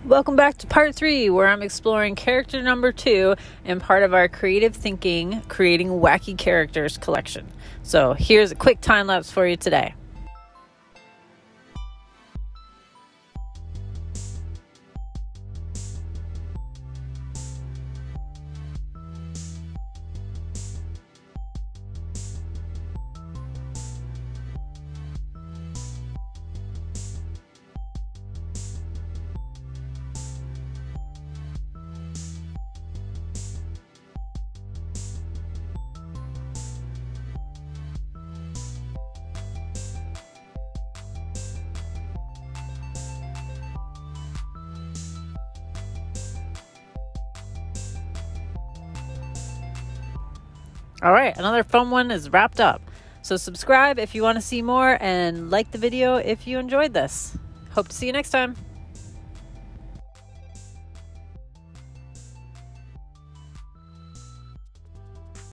Welcome back to part 3, where I'm exploring character number 2 and part of our creative thinking, creating wacky characters collection. So here's a quick time lapse for you today. All right, another fun one is wrapped up. So subscribe if you want to see more and like the video if you enjoyed this. Hope to see you next time.